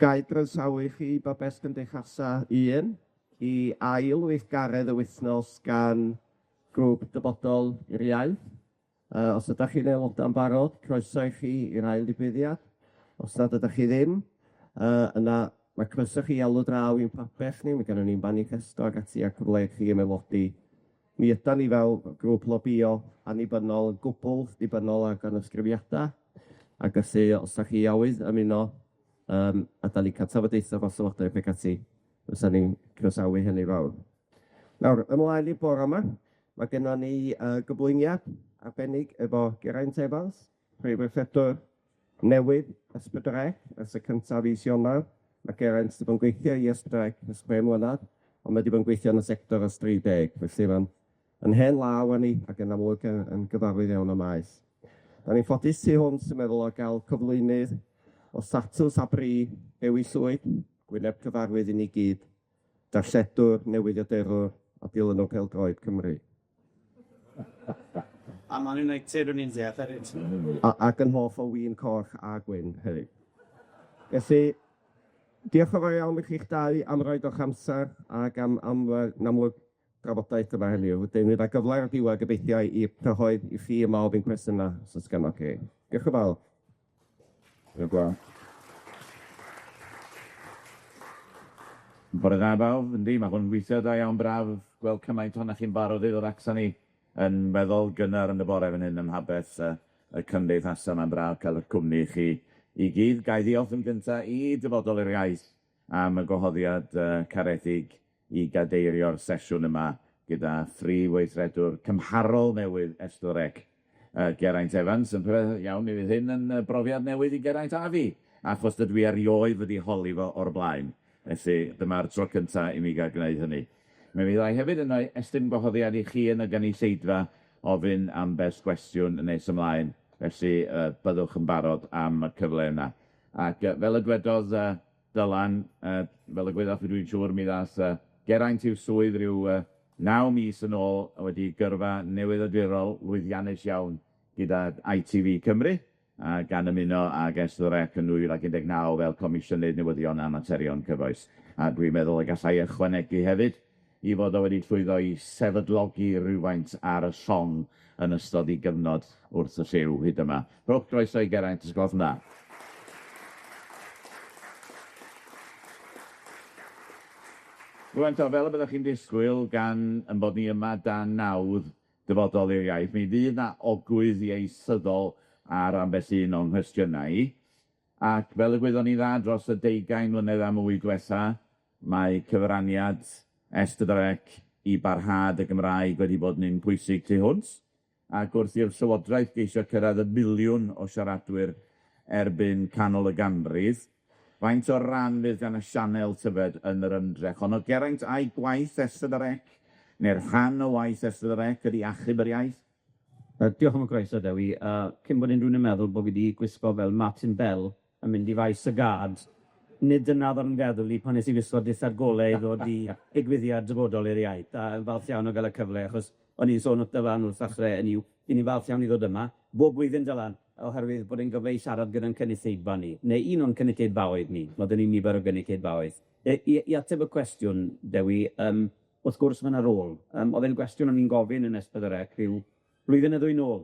Gai drosawu chi Babes Gymdeithasa 1 i ail weithgaredd y wythnos gan grŵp dyfodol i'r iaith. Os ydych chi'n aelodau'n barod, croeso i chi i'r ail ddigwyddiad. Os nad ydych chi ddim, yna mae croeso chi alw draw i'n papell ni, mae gennym ni'n manifesto ag ati a cyfle i chi ymwelodi. Mi ydan ni fel grŵp lobio annibynnol yn gwbl dibynnol ag anysgrifiadau, ac felly os ydych chi awydd ymuno, a da ni cael tafodieitho fo sylwadau ag ati, fysa ni'n croesawu hynny fawr. Nawr, ymlaen i'r bore yma, mae gennym ni gyflwyniad arbennig efo Geraint Evans, phrif weithredwr newydd S4C, ers y cyntaf is Ionawr. Mae Geraint wedi bod yn gweithio i S4C ers 6 mlynedd, ond mae wedi bod yn gweithio yn y sector ys 30, felly mae'n yn hen law ni ac yn amlwg yn gyfarwydd iawn y maes. Da ni'n ffodus tu hwnt yn meddwl o gael cyflwynydd o statws a bri dewis swyd, gwyneb cyfarwydd i ni gyd, darlledwr, newyddiadurwr a dilynwr pêl-droed Cymru. A Man United yn un ddeall hefyd. Ac yn hoff o win coch a gwyn hefyd. Felly, diolch yn fawr iawn i chi'ch dau am roed o'ch amser ac am amlwg drafodaeth yma heddiw. Wedyn, fydd 'na gyfle ar diwedd gobeithio i cyhoedd i chi yma ofyn cwestiynau os oes gennych chi. Diolch yn fawr. Diolch yn fawr. Bore da bawb, yndi, mae hwn weithio da iawn braf gweld cymaint ohonoch chi'n barod i ddod acsa ni yn meddwl gynnar yn y bore fan hyn ym mhabeth y cymdeithasa yma'n braf cael y cwmni chi i gyd. Gai ddiolch yn gynta i dyfodol i'r iaith am y gwahoddiad caredig i gadeirio'r sesiwn yma gyda phrif weithredwr cymharol newydd S4C, Geraint Evans. Yn peth iawn, mi fydd hyn yn brofiad newydd i Geraint a fi, achos dydw i erioed wedi holi fo o'r blaen. Felly, dyma'r tro cynta i mi gael gwneud hynny. Mi fyddai hefyd yn estyn gwahoddiad i chi yn y gynulleidfa ofyn am bell gwestiwn yn nes ymlaen. Felly, byddwch yn barod am y cyfle yna. Ac fel y dwedodd Dylan, fel y gwedodd dwi'n siŵr, mi ddath Geraint i'w swydd rhyw 9 mis yn ôl wedi gyrfa newyddadurol lwyddiannus iawn gyda ITV Cymru, gan ymuno ag S4C yn 2019 fel Comisiynydd Newyddion a Materion Cyfoes. A dwi'n meddwl y gallai ychwanegu hefyd i fod o wedi llwyddo i sefydlogi rhywfaint ar y song yn ystod i gyfnod wrth y lliw hyd yma. Rhowch groeso i Geraint, os gwelwch yn dda. Rwy'n fel y byddwch chi'n disgwyl gan yn bod ni yma dan nawdd dyfodol i'r iaith, mi fydd na ogwydd ieithyddol ar ambell un o'n nghwestiynau i. Ac fel y gwyddo'n ni dda dros y 20 mlynedd am mwy diwetha, mae cyfraniad S4C i barhad y Gymraeg wedi bod yn un pwysig tu hwnt, ac wrth i'r Llywodraeth geisio cyrraedd 1 miliwn o siaradwyr erbyn canol y ganrif, faint o ran fydd gan y sianel tyfed yn yr ymdrech. Ond o Geraint a'i gwaith S4C, neu'r rhan o waith S4C ydi achub yr iaith? Diolch am y croeso, Dewi. Cyn bod unrhyw'n yn meddwl bod fi wedi gwisgo fel Martin Bell yn mynd i faes y gad, nid yna ddod yn feddwl i pan nes i wisgo dillad golau i ddod i digwyddiad dyfodol i'r iaith. A yn falch iawn o gael y cyfle, achos o'n i'n sôn wrth Dylan wrth ddechrau yn i'w, i ni falch iawn i ddod yma. Bob blwyddyn Dylan, oherwydd bod e'n gyfle i siarad gyda'n cynulleidfa ni, neu un o'n cynulleidfaoedd ni, mod yn nifer o gynulleidfaoedd. I ateb y cwestiwn, Dewi, wrth gwrs mae'n ar ôl. Oedd e'n gwestiwn o'n i'n gofyn yn S4C rhyw blwyddyn y ddwy nôl.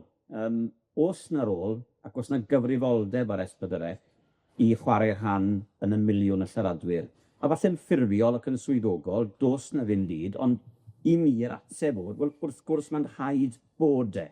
Os na'r ôl, ac os na gyfrifoldeb ar S4C, i chwarae rhan yn 1 miliwn y siaradwyr. A falle'n ffurfiol ac yn swyddogol, dos na ddim byd, ond i mi'r ateb bod, wel, wrth gwrs mae'n rhaid bod e.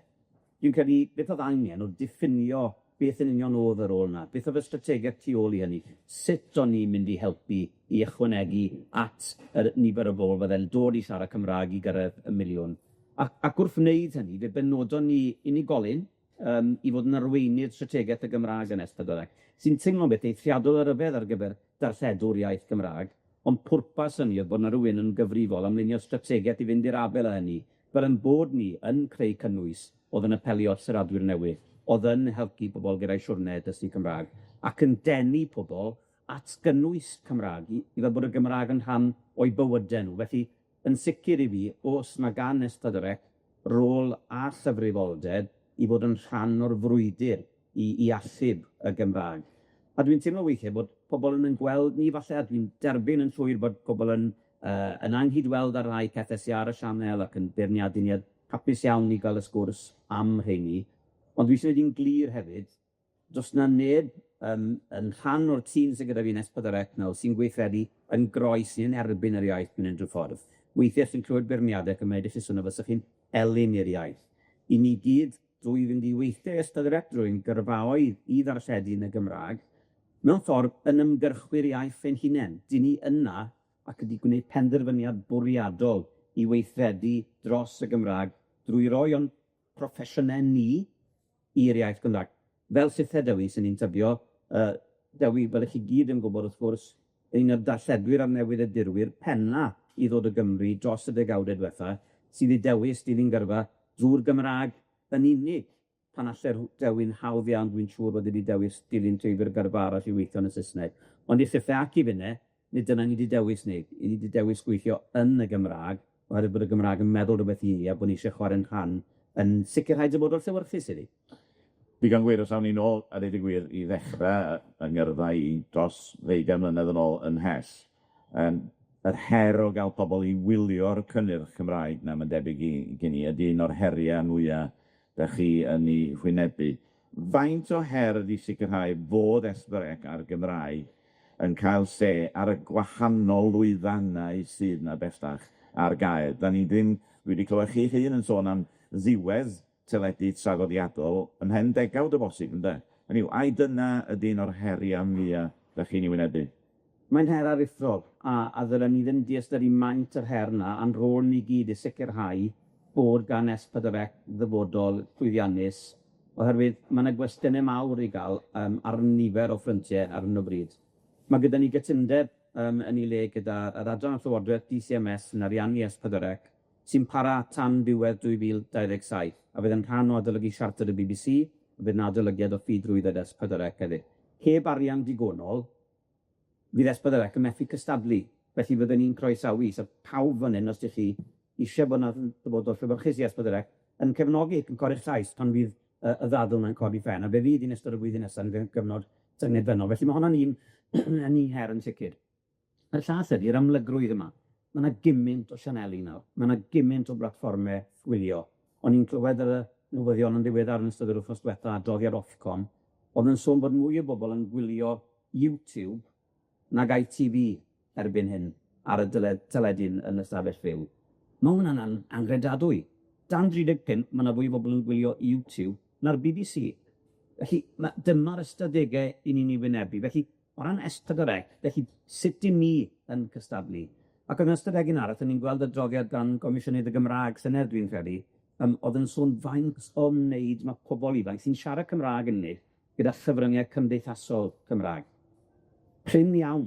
Dwi'n credu beth oedd angen o diffinio beth yn union oedd ar ôl yna, beth oedd y strategaeth tu ôl i hynny, sut o'n i'n mynd i helpu i ychwanegu at y nifer o bobl fydde'n dod i siarad Cymraeg i gyrraedd 1 miliwn. Ac wrth wneud hynny, fe benodon ni unigolyn i fod yn arweinydd strategaeth y Gymraeg yn S4C, sy'n teimlo beth eithriadol ar yfedd ar gyfer darlledwr iaith Gymraeg, ond pwrpas hynny oedd bod yna rhywun yn gyfrifol am lunio strategaeth i fynd i'r abel â hynny, fel yn bod ni yn creu cynnwys oedd yn apelio at siaradwyr newydd, oedd yn helpu pobl gyda'i siwrne dysgu Cymraeg, ac yn denu pobl at gynnwys Cymraeg, i fel bod y Gymraeg yn rhan o'i bywydau nhw. Felly, yn sicr i fi, os mae gan S4C rôl a llyfrifoldeb i fod yn rhan o'r frwydr i achub y Gymraeg. A dwi'n teimlo weithiau bod pobl yn gweld ni falle, a dwi'n derbyn yn llwyr bod pobl yn anghydweld ar rai pethau sy ar y sianel ac yn beirniadu ni a hapus iawn i gael y sgwrs am rheini. Ond dwi eisiau gwneud un glir hefyd, does na neb yn rhan o'r tîm sydd gyda fi yn S4C nawr sy'n gweithredu yn groes yn erbyn yr iaith mewn unrhyw ffordd. Weithiau chi'n clywed beirniadau Cymraeg eich sôn o fysach chi'n elyn i'r iaith. I ni gyd, drwy fynd i weithiau S4C drwy'n gyrfaoedd i ddarlledu yn y Gymraeg, mewn ffordd yn ymgyrchwyr iaith ein hunain. Dyn ni yna ac wedi gwneud penderfyniad bwriadol i weithredu dros y Gymraeg drwy roi o'n proffesiynau ni i'r iaith Gymraeg. Fel sydd Dewi, sy'n ni'n tybio, Dewi, fel eich chi gyd yn gwybod wrth gwrs, un o'r darlledwyr ar newydd y dirwyr penna i ddod o Gymru dros y degawdau diwetha, sydd i dewis dilyn gyrfa drwy'r Gymraeg yn unig. Pan alle'r Dewi'n hawdd iawn, dwi'n siŵr bod wedi dewis dilyn treifio'r gyrfa arall i weithio yn y Saesneg. Ond i llythau ac i finne, nid dyna ni wedi dewis wneud. I ni wedi dewis gweithio yn y Gymraeg, oherwydd bod y Gymraeg yn meddwl rhywbeth i ni a bod ni eisiau chwarae'n rhan yn sicrhau dyfodol llewyrchus iddi. Digon gwir os awn ni nôl a dweud y gwir i ddechrau yng ngyrfa i dros 20 mlynedd yn ôl yn Hes. Yr her o gael pobl i wylio'r cynnyrch Cymraeg na mae'n debyg i gen i ydy un o'r heriau mwyaf da chi yn ei hwynebu. Faint o her ydy sicrhau fod S4C a'r Gymraeg yn cael lle ar y gwahanol lwyddannau sydd na bellach ar gael? Dwi wedi clywed chi'ch hun yn sôn am ddiwedd teledu traddodiadol yn hen degawd o bosib, ynde? Hynny yw, ai dyna ydy un o'r heriau mwyaf da chi'n ei wynebu? Mae'n her aruthrol, a ddylen ni ddim diastyru maint yr her na, a'n rôl ni gyd i sicrhau bod gan S4C ddyfodol llwyddiannus, oherwydd mae yna gwestiynau mawr i gael ar nifer o ffryntiau ar hyn o bryd. Mae gyda ni gytundeb yn ei le gyda'r adran o Llywodraeth DCMS yn ariannu S4C, sy'n para tan diwedd 2027, a fydd yn rhan o adolygu siarter y BBC, a fydd yn adolygiad o ffyd-rwydded S4C hefyd. Heb arian digonol, fydd S4C yn methu cystadlu. Felly fyddwn ni'n croesawu, so pawb fan hyn, os ydych chi eisiau bod yna dyfodol llewyrchus i S4C, yn cefnogi ac yn codi'ch llais pan fydd y ddadl yna'n codi ffen, a fe fydd i'n ystod y blwyddyn nesaf yn gyfnod tyngedfennol. Felly mae hwnna'n un her yn sicr. Y llall ydy'r amlygrwydd yma. Mae yna gymaint o sianeli nawr. Mae yna gymaint o blatfformau chwilio. O'n i'n clywed ar y newyddion yn ddiweddar yn ystod yr wythnos diwetha adroddiad Ofcom, oedd yn sôn bod mwy o bobl yn gwylio YouTube nag ITV erbyn hyn ar y teledyn yn y stafell fyw. Mae hwnna'n angredadwy. Dan 35, mae yna fwy o bobl yn gwylio YouTube na'r BBC. Felly, dyma'r ystadegau i ni'n ei wynebu. Felly, o ran S4C, felly, sut i ni yn cystadlu? Ac yn ystod egin arall, ni'n gweld adroddiad gan Gomisiynydd y Gymraeg, Senedd dwi'n credu, oedd yn sôn faint o wneud mae pobl ifanc sy'n siarad Cymraeg yn wneud gyda llyfryngau cymdeithasol Cymraeg. Prin iawn.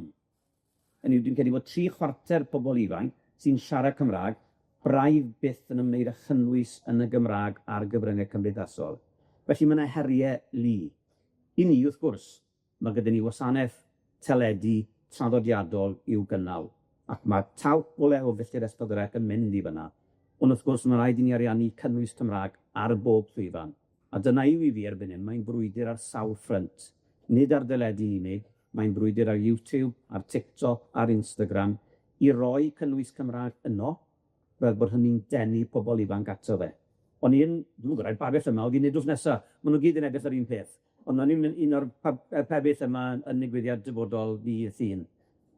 Yn yw, dwi'n credu bod 3/4 pobl ifanc sy'n siarad Cymraeg braidd byth yn ymwneud â chynnwys yn y Gymraeg a'r gyfryngau cymdeithasol. Felly mae yna heriau lu. I ni, wrth gwrs, mae gyda ni wasanaeth teledu traddodiadol i'w gynnal. Ac mae talp o lew felly'r S4C yn mynd i fyna. Ond wrth gwrs, mae rhaid i ni ariannu cynnwys Cymraeg ar bob llwyfan. A dyna yw i fi erbyn hyn, mae'n brwydr ar sawl ffrynt. Nid ar deledu unig, mae'n brwydr ar YouTube, ar TikTok, ar Instagram, i roi cynnwys Cymraeg yno, fel bod hynny'n denu pobl ifanc ato fe. O'n i'n, dwi'n gwybod, rhaid pabell yma, oedd i'n edrych nesaf, maen nhw gyd yn edrych ar un peth. Ond o'n i'n un o'r pabell yma yn digwyddiad dyfodol fi y llun.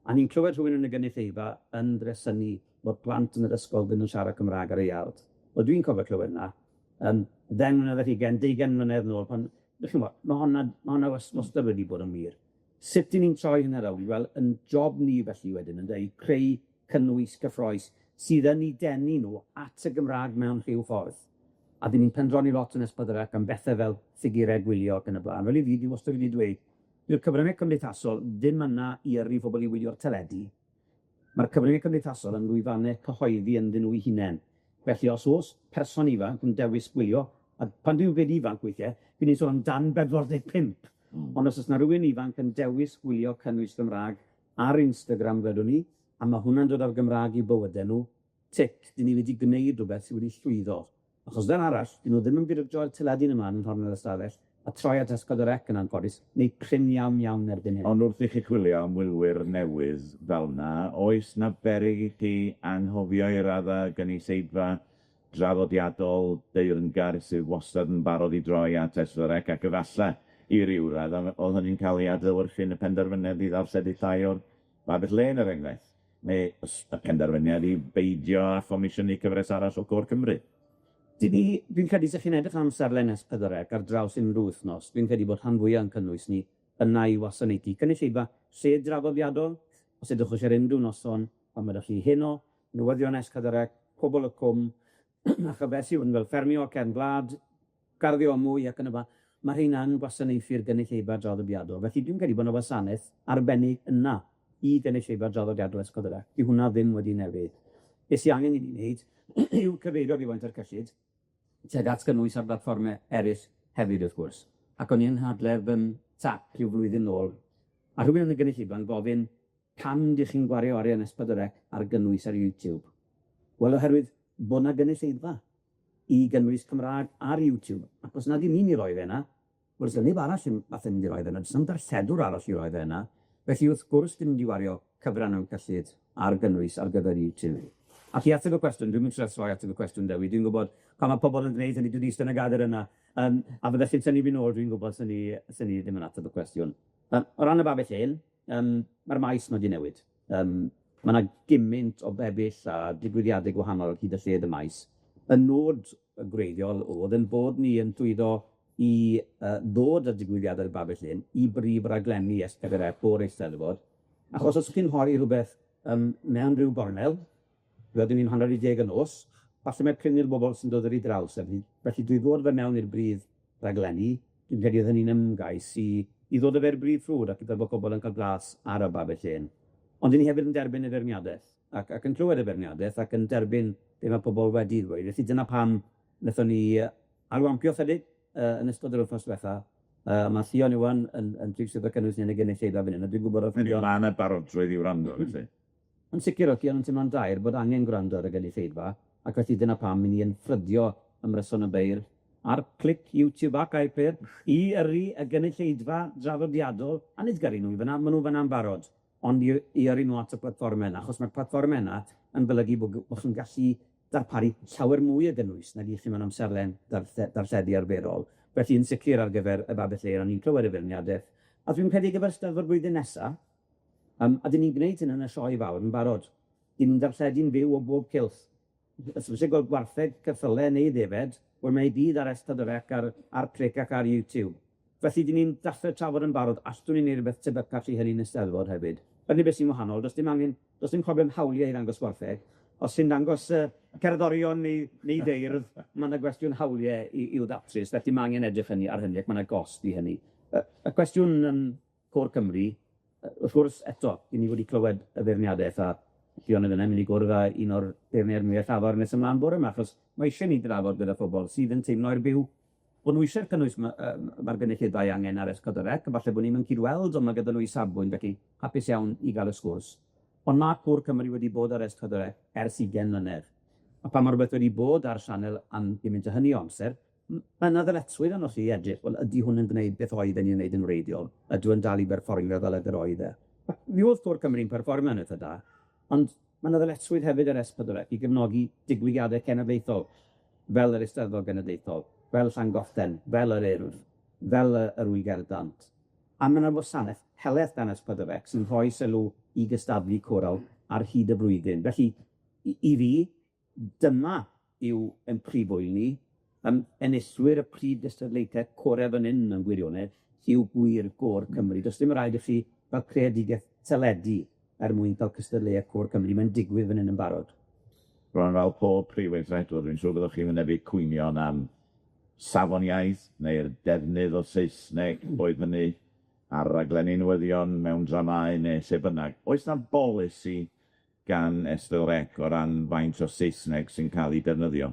A ni'n clywed rhywun yn y gynulleidfa yn dresynu bod plant yn yr ysgol ddim yn siarad Cymraeg ar ei iard. Wel, dwi'n cofio clywed yna, 10 mlynedd ar 20 mlynedd yn ôl, pan, mae hwnna wastad wedi bod yn wir. Sut i ni'n troi hynny rawn? Wel, yn job ni felly wedyn, yn dweud, creu cynnwys cyffroes sydd yn ei denu nhw at y Gymraeg mewn rhyw ffordd. A dyn ni'n pendroni lot yn S4C am bethau fel ffigurau gwylio ac yn y blaen. Fel i fi, dwi wastad wedi dweud, yw'r cyfryngau cymdeithasol ddim yna i yrru pobl i wylio'r teledu. Mae'r cyfryngau cymdeithasol yn lwyfannau cyhoeddi ynddyn nhw 'u hunain. Felly os oes person ifanc yn dewis gwylio, a pan dwi'n dweud ifanc weithiau, fi'n ei sôn am dan 45. Ond os oes yna rhywun ifanc yn dewis gwylio cynnwys Gymraeg ar Instagram fedwn ni, a mae hwnna'n dod ar Gymraeg i bywydau nhw, tic, dyn ni wedi gwneud rhywbeth sydd wedi llwyddo. Achos dan arall, dyn nhw ddim yn byd o droi'r teledu'n yma yn horn yr ystafell, a troi at ysgol yn anffodus, neu prin iawn erbyn hyn. Ond wrth i chi chwilio am wylwyr newydd fel na, oes na beryg i chi anghofio i radda gynulleidfa draddodiadol deyrngar sydd wastad yn barod i droi at S4C ac efallai i ryw radda oedd hynny'n cael ei adlewyrchu yn y penderfyniad i ddarlledu llai o'r babell le yn yr enghraifft, neu y penderfyniad i beidio a phomisiynu cyfres arall o Gôr Cymru. Dwi'n credu sech chi'n edrych am amserlen S4C ar draws unrhyw wythnos, dwi'n credu bod rhan fwyaf yn cynnwys ni yna i wasanaethu. Cynulleidfa lle draddodiadol, os edrych ar unrhyw noson, pan ydych chi heno, newyddion S4C, pobl y cwm, a chyfesu hwn fel ffermio cefn gwlad, garddio mwy ac yn y ba, mae rheina'n gwasanaethu'r gynulleidfa draddodiadol. Felly dwi'n credu bod yna wasanaeth arbennig yna i gynulleidfa draddodiadol S4C. Dyw hwnna ddim wedi newid. Beth sydd angen i ni wneud yw cyfeirio gyfaint ar cyllid, tuag at gynnwys ar blatfformau eraill hefyd wrth gwrs. Ac o'n i'n hadledd yn tap rhyw flwyddyn nôl, a rhywun yn y gynulleidfa yn gofyn pam dych chi'n gwario arian S4C ar gynnwys ar YouTube. Wel, oherwydd bod yna gynulleidfa i gynnwys Cymraeg ar YouTube. Ac os nad yw'n ni'n i roi fe yna, wel, neb arall yn fath yn mynd i roi fe yna, jyst am darlledwr arall i roi fe yna. Felly wrth gwrs dim mynd i wario cyfran o'n cyllid ar gynnwys ar gyfer YouTube. Ac i ateb y cwestiwn, dwi'n mynd trefo ateb y cwestiwn Dewi, dwi'n gwybod pan mae pobl yn gwneud hynny, dwi'n eistedd yn y gader yna, a fydde chi'n tynnu fi'n ôl, dwi'n gwybod sy'n ni ddim yn ateb y cwestiwn. O ran y babell hyn, mae'r maes ma wedi newid. Mae yna gymaint o bebyll a digwyddiadau gwahanol hyd y lled y maes. Y nod gwreiddiol oedd yn bod ni yn dwydo i ddod â digwyddiadau'r babell hyn i brif raglenni S4C o'r Eisteddfod. Achos os chi'n hori rhywbeth mewn rhyw bornel, fyddwn ni'n 110 yn nos, falle mae'r cynnil bobl sy'n dod ar ei draws. Felly dwi ddod fe mewn i'r brif raglenni, dwi'n credu oedd hynny'n ymgais i ddod o fe'r brif ffrwd ac i ddod bod pobl yn cael glas ar y babell hyn. Ond dyn ni hefyd yn derbyn y ferniadaeth, ac yn clywed y ferniadaeth, ac yn derbyn be mae pobl wedi ddweud. Felly dyna pam wnaethon ni arwampio chydig yn ystod yr wythnos diwetha. Mae Llion Iwan yn trwy'n y cynnwys ni yn y gynulleidfa fan hyn, a dwi'n gwybod Mae'n yma yna barodrwydd i wrando, felly. Yn sicr o'ch yn teimlo'n dair bod angen gwrando ar y gynulleidfa, ac felly dyna pam ni yn ffrydio ymryson y beir ar clic YouTube ac iPad i yrru y gynulleidfa draddodiadol, a nid gyrru nhw, maen nhw fyna'n barod, ond i yrru nhw at y platfform yna, achos mae'r platfform yna yn golygu bod chi'n gallu darparu llawer mwy o gynnwys na di chi mewn amserlen darlledu arferol. Felly yn sicr ar gyfer y babell le, ni'n clywed y feirniadaeth. A dwi'n credu gyfer Steddfod blwyddyn nesaf, a dyn ni'n gwneud hyn yn y sioe fawr yn barod. Dyn ni'n darlledu'n fyw o bob cylch. Os ydych chi'n gweld gwartheg ceffylau neu ddefed, wel mae i byd ar S4C ar clic ac ar YouTube. Felly dyn ni'n dechrau trafod yn barod, allwn ni'n neud rhywbeth tebycach i hynny'n Eisteddfod hefyd. Felly beth sy'n wahanol, does dim problem hawliau i ddangos gwartheg. Os sy'n dangos cerddorion neu ddeirdd, mae yna gwestiwn hawliau i'w ddatrys. Felly mae angen edrych ar hynny, ac mae yna gost i hynny. Y cwestiwn yn Côr Cymru, wrth gwrs, eto, ni wedi clywed y feirniadaeth a Llion yna mynd i gwrdd â un o'r beirniaid mwy llafar nes ymlaen bore yma, achos mae eisiau ni drafod gyda phobl sydd yn teimlo i'r byw bod nhw eisiau'r cynnwys mae'r gynulleidfa angen ar S4C, a falle bod ni'n mynd cydweld, ond mae gyda nhw i safbwynt, felly hapus iawn i gael y sgwrs. Ond mae Côr Cymru wedi bod ar S4C ers 20 mlynedd. A pan mae rhywbeth wedi bod ar sianel am gymaint o hynny o amser, mae yna ddyletswydd arnoch chi edrych, wel, ydy hwn yn gwneud beth oedd yn ei wneud yn reiddiol, ydw yn dal i berfformio fel ydy'r oedd e. Mi oedd Côr Cymru'n perfformio yn eitha da, ond mae yna ddyletswydd hefyd ar S4C i gefnogi digwyddiadau cenedlaethol, fel yr Eisteddfod Genedlaethol, fel Llangollen, fel yr Urdd, fel yr Wygerddant. A mae yna wasanaeth heleth dan S4C sy'n rhoi sylw i gystadlu coral ar hyd y blwyddyn. Felly, i fi, dyma yw yn prifwyl ni, enillwyr y prif gystadlaethau corau fan hyn yn gwirionedd, yw gwir Gôr Cymru. Does dim rhaid i chi fel creadigaeth teledu mwyn cael cystadleuau Côr Cymru. Mae'n digwydd fan hyn yn barod. Rwan fel pob prif weithredwr, dwi'n siŵr byddwch chi'n wynebu cwynion am safoniaeth neu'r defnydd o Saesneg oedd fyny ar raglenni newyddion mewn dramau neu lle bynnag. Oes na bolisi gan S4C o ran faint o Saesneg sy'n cael ei defnyddio?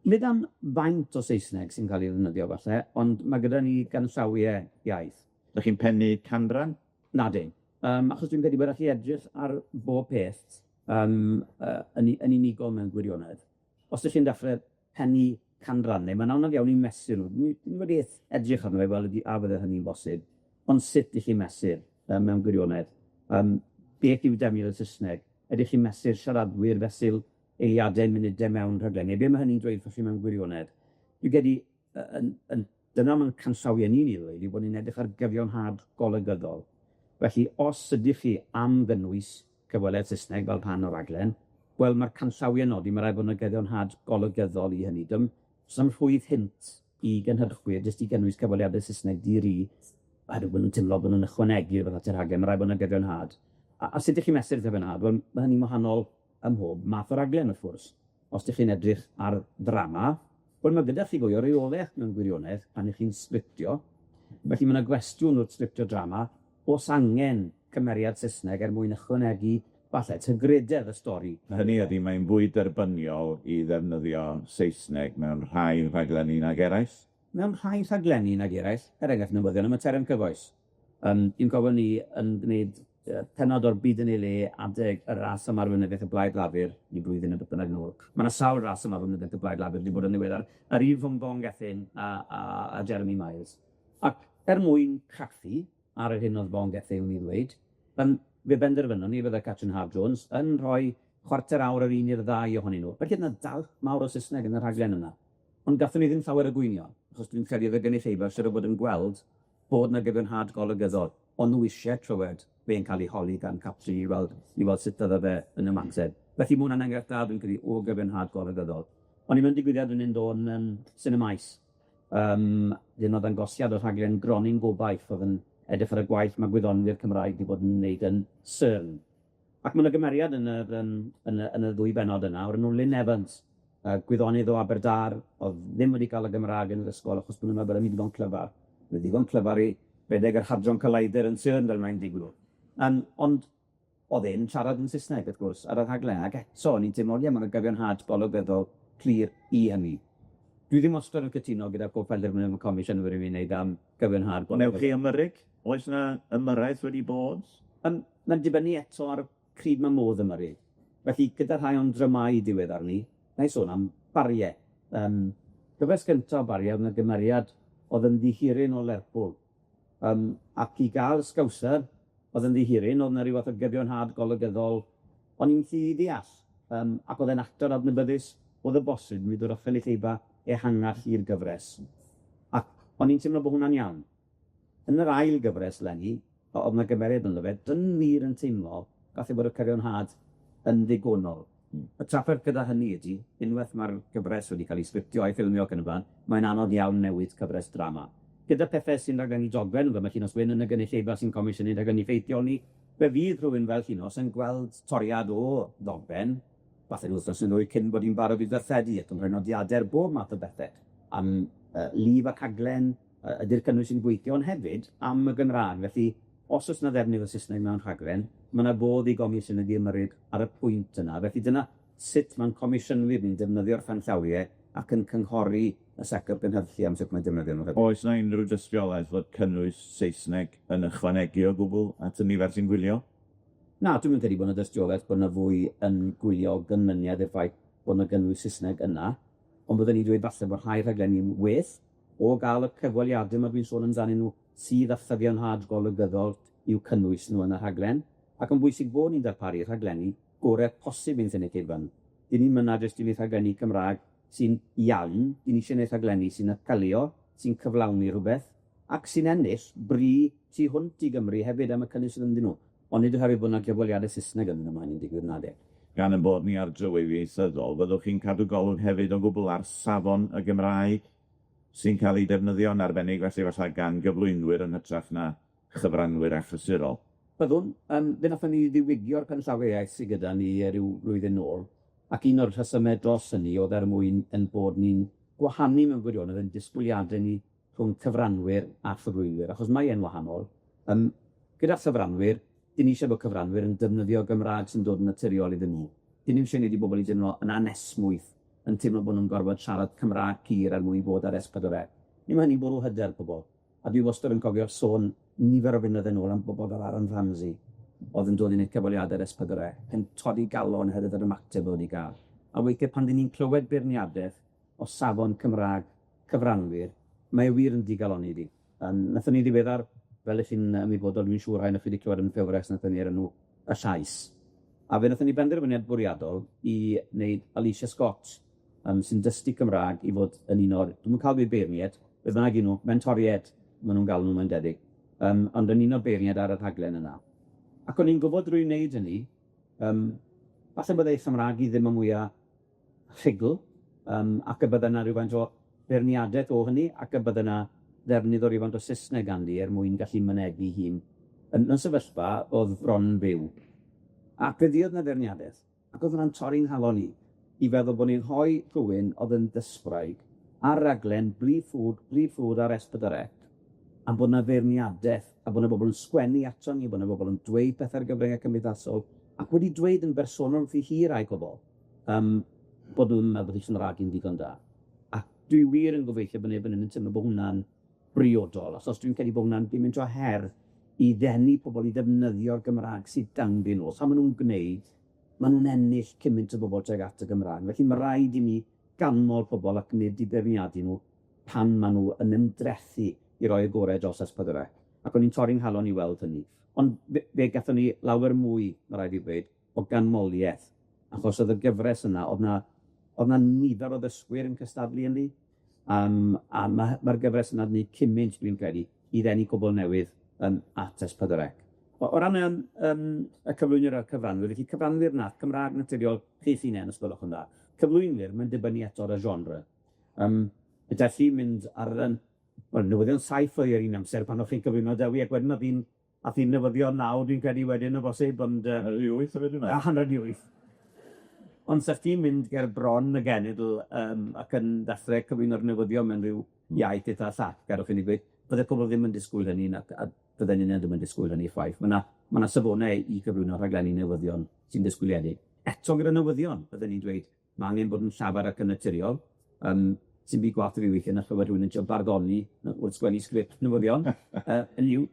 Nid am faint o Saesneg sy'n cael ei ddefnyddio falle, ond mae gyda ni ganllawiau iaith. Ydych chi'n pennu canran? Na dyn. Achos dwi'n credu bod chi edrych ar bob peth yn unigol mewn gwirionedd. Os ydych chi'n dechrau pennu canrannau, mae'n anodd iawn i mesur nhw. Ni wedi edrych arno fe, wel, a fydde hynny'n bosib. Ond sut ydych chi'n mesur mewn gwirionedd? Beth yw defnydd y Saesneg? Ydych chi'n mesur siaradwyr fesul eiliadau munudau mewn rhaglenni? Be mae hynny'n dweud chi mewn gwirionedd? Dwi'n gedi, dyna mae'n canllawiau ni'n ei ddweud, yw bod ni'n edrych ar gyfiawnhad golygyddol. Felly, os ydych chi am gynnwys cyfweliad Saesneg fel rhan o'r raglen, wel, mae'r canllawiau nodi, mae rhaid bod yna gyfiawnhad golygyddol i hynny. Do'n rhwydd hint i gynhyrchwyr jyst i gynnwys cyfweliadau Saesneg di-ri, a bod nhw'n teimlo bod nhw'n ychwanegu fath at yr rhaglen, mae rhaid bod yna gyfiawnhad. A sut ydych chi'n mesur gyfiawnhad? Wel, mae hynny'n wahanol ym mhob math o raglen, wrth gwrs. Os ydych chi'n edrych ar ddrama, wel, mae gyda chi fwy o reolaeth mewn gwirionedd pan ydych chi'n sgriptio. Felly mae yna gwestiwn wrth sgriptio drama, os angen cymeriad Saesneg mwyn ychwanegu falle tygrededd y stori. Hynny ydy, mae'n fwy derbyniol i ddefnyddio Saesneg mewn rhai rhaglenni nag eraill. Mewn rhai rhaglenni nag eraill, enghraifft newyddion am y term cyfoes. Dwi'n gofio ni yn gwneud penod o'r byd yn ei le adeg y ras am arweinyddiaeth y Blaid Lafur i blwyddyn y bythyn ag nôl. Mae yna sawl ras am arweinyddiaeth y Blaid Lafur wedi bod yn ddiweddar. Yr un Fwm Bongethin a Jeremy Miles. Ac mwyn craffu ar yr hyn oedd Bongethin i ddweud, fe benderfynwn ni fydde Catrin Haf-Jones yn rhoi chwarter awr yr un i'r ddau ohonyn nhw. Felly yna dal mawr o Saesneg yn y rhaglen yna. Ond gathon ni ddim llawer o gweinio, achos dwi'n credu oedd y gynulleidfa sydd wedi bod yn gweld bod yna gyfiawnhad golygyddol, ond nhw eisiau trywed fe'n cael ei holi gan Catri i weld sut oedd fe yn ymateb. Felly mae hwnna'n enghraifft da, dwi'n credu, o gyfiawnhad golygyddol. Ond i mewn digwyddiad yn un o'n cinemais. Dyn oedd yn gosiad o'r rhaglen Gronyn Gobaith, oedd yn edrych ar y gwaith mae gwyddonwyr Cymraeg wedi bod yn wneud yn Cyrn. Ac mae yna gymeriad yn y ddwy benod yna, o'r enw Geraint Evans, gwyddonydd o Aberdâr, oedd ddim wedi cael y Gymraeg yn yr ysgol, achos bod nhw'n meddwl bod yn ddigon clyfar. Mae'n ddigon clyfar i redeg yr hadron collider yn Cyrn, fel mae'n digwydd. Ond oedd e'n siarad yn Saesneg, wrth gwrs, ar y rhaglen. Ac eto, ni'n teimlo, ie, mae'n gyfiawnhad golygyddol clir i hynny. Dwi ddim wastad yn cytuno gyda pob penderfyniad y Comisiywn wedi wneud am gyfiawnhad. Wnewch chi ymyrryd? Oes yna ymyrraeth wedi bod? Mae'n dibynnu eto ar cryd mae modd ymyrryd. Felly, gyda rhai o'n drymau diweddar ni, na i sôn am bariau. Gyfres gyntaf o bariau oedd yna gymeriad oedd yn ddihurin o Lerpwl. Ac i gael sgawser oedd yn ddihurin, oedd yna rhyw fath o gyfiawnhad golygyddol, o'n i'n lli i ddeall. Ac oedd e'n actor adnabyddus, oedd y bosib, mi ddod o chynulleidfa ehangach i'r gyfres. Ac o'n i'n teimlo bod hwnna'n iawn. Yn yr ail gyfres lenni, oedd yna gymeriad yn lyfed, dyn wir yn teimlo gallu bod y cyfiawnhad yn ddigonol. Y trafferth gyda hynny ydy, unwaith mae'r gyfres wedi cael ei sgriptio a'i ffilmio ac yn y blaen, mae'n anodd iawn newid cyfres drama. Gyda pethau sy'n rhaglenni dogfen, fel mae Llunos Wyn yn y gynulleidfa sy'n comisiynu rhaglenni ffeithiol ni, fe fydd rhywun fel Llunos yn gweld toriad o ddogfen, falle wythnos yn ddwy cyn bod hi'n barod i ddarlledu, ac yn rhoi nodiadau bob math o bethau, am lif ac aglen, ydy'r cynnwys sy'n gweithio, ond hefyd am y Gymraeg. Felly, os oes yna ddefnydd o Saesneg mewn rhaglen, mae yna bodd i gomisiynu wedi ymyrryd ar y pwynt yna. Felly dyna sut mae'n comisiynydd ni'n defnyddio'r llanllawiau ac yn cynghori y sector gynhyrchu am sut mae'n defnyddio nhw. Oes yna unrhyw dystiolaeth fod cynnwys Saesneg yn ychwanegu o gwbl at y nifer sy'n gwylio? Na, dwi'n mynd credu bod yna dystiolaeth bod yna fwy yn gwylio gynmyniad i'r ffaith bod yna gynnwys Saesneg yna, ond byddwn ni dweud falle bod rhai rhaglenni'n well o gael y cyfweliadau mae dwi'n sôn amdanyn nhw sydd â thyfiawnhad golygyddol i'w cynnwys nhw yn y rhaglen, ac yn bwysig bod ni'n darparu rhaglenni gorau posib i'n cynulleidfa'n. Dyn ni'n mynna jyst i fi rhaglenni Cymraeg sy'n iawn, dyn ni eisiau gwneud rhaglenni sy'n apelio, sy'n cyflawni rhywbeth, ac sy'n ennill bri tu hwnt i Gymru hefyd am y cynnwys ynddyn nhw. Ond nid oherwydd bod yna gyfweliadau Saesneg yn yma ni'n digwydd nadeg. Gan yn bod ni ar drywydd ieithyddol, fyddwch chi'n cadw golwg hefyd o gwbl ar safon y Gymraeg sy'n cael ei defnyddio yn arbennig, felly falle gan gyflwynwyr yn hytrach na chyfranwyr achlysurol. Byddwn, fe nathon ni ddiwygio'r canllawiaeth sydd gyda ni ryw flwyddyn nôl, ac un o'r rhesymau dros hynny oedd mwyn yn bod ni'n gwahanu mewn gwirionedd yn disgwyliadau ni rhwng cyfranwyr a chyflwynwyr, achos mae e'n wahanol. Gyda chyfranwyr, dyn ni eisiau bod cyfranwyr yn defnyddio Gymraeg sy'n dod yn naturiol iddyn nhw. Dyn ni eisiau gwneud i bobl i deimlo yn anesmwyth, yn teimlo bod nhw'n gorfod siarad Cymraeg pur er mwyn bod ar S4C. Ni mae hynny'n bwrw hyder pobl. A dwi wastad yn cofio sôn nifer o flynyddoedd yn ôl am bobl fel Aaron Ramsey, oedd yn dod i wneud cyfweliadau ar S4C, yn todi galon hefyd ar ymateb oedd i gael. A weithiau pan dyn ni'n clywed beirniadaeth o safon Cymraeg cyfranwyr, mae wir yn digaloni di. Nathon ni ddiweddar, fel ych chi'n ymwybodol, dwi'n siŵr rhaid na chi wedi clywed yn ffefres, nathon ni ar enw y llais. A fe nathon ni benderfyniad bwriadol i wneud Alicia Scott, sy'n dysgu Cymraeg i fod yn un o'r, dwi'n cael byd beirniad, bydd yna gyn nhw, mentoried, maen nhw'n galw nhw mae'n debyg, ond yn un o'r beirniad ar y rhaglen yna. Ac o'n i'n gwybod drwy'n wneud hynny, falle byddai Cymraeg i ddim yn mwyaf rhigl, ac y bydda yna rhywfaint o beirniadaeth o hynny, ac y bydda yna ddefnydd o rhywfaint o Saesneg ganddi mwyn gallu mynegu hun. Yn sefyllfa oedd bron yn byw. Ac fe ddiodd na beirniadaeth, ac oedd yna'n torri'n halon i feddwl bod ni'n rhoi rhywun oedd yn dysbraig ar raglen brif ffwd ar S4C, a bod yna feirniadaeth, a bod yna bobl yn sgwennu ato ni, bod yna bobl yn dweud pethau'r gyfryngau cymdeithasol, ac wedi dweud yn bersonol wrth i hi rai pobl, bod nhw'n meddwl bod Cymraeg yn digon da. A dwi wir yn gobeithio bod neb yn teimlo bod hwnna'n briodol, os dwi'n credu bod hwnna'n gymaint o her i ddenu pobl i ddefnyddio'r Gymraeg sydd dandy nhw. Os maen nhw'n gwneud, maen nhw'n ennill cymaint o bobl tuag at y Gymraeg. Felly mae rhaid i ni ganmol pobl ac nid i beirniadu nhw pan maen nhw yn ymdrethu i roi y gorau dros S4C. Ac o'n i'n torri'n halon i weld hynny. Ond fe gathon ni lawer mwy, mae rhaid i dweud, o ganmoliaeth. Achos oedd y gyfres yna, oedd na nifer o ddysgwyr yn cystadlu yn ni. A mae'r gyfres yna'n gwneud cymaint, dwi'n credu, i ddenu pobl newydd at S4C. O ran y cyflwynwyr a'r cyfranwyr, felly cyfranwyr nath, Cymraeg naturiol, chi'ch hunain os gwelwch yn dda. Cyflwynwyr, mae'n dibynnu eto ar y genre. Felly mynd ar newyddion saith oedd ar un amser pan o'ch chi'n cyflwyno Dewi, ac wedyn oedd hi'n newyddion 9, dwi'n credu wedyn o bosib, ond... 108 o wedyn yna. 108. Ond sa'ch ti'n mynd ger bron y genedl ac yn dechrau cyflwyno'r newyddion mewn rhyw iaith eitha llac, garwch chi'n ei gweud, bydde pobl ddim yn disgwyl hynny, a bydden ni'n ddim yn disgwyl hynny chwaith. Mae yna safonau i gyflwyno rhaglenni newyddion sy'n disgwyliedig. Eto gyda newyddion, bydden ni'n dweud, mae angen bod yn llawer ac yn naturiol, sy'n byd gwaith o fi weithio na chlyfod rhywun yn trio barddoni wrth sgwennu sgript newyddion. Yn yw,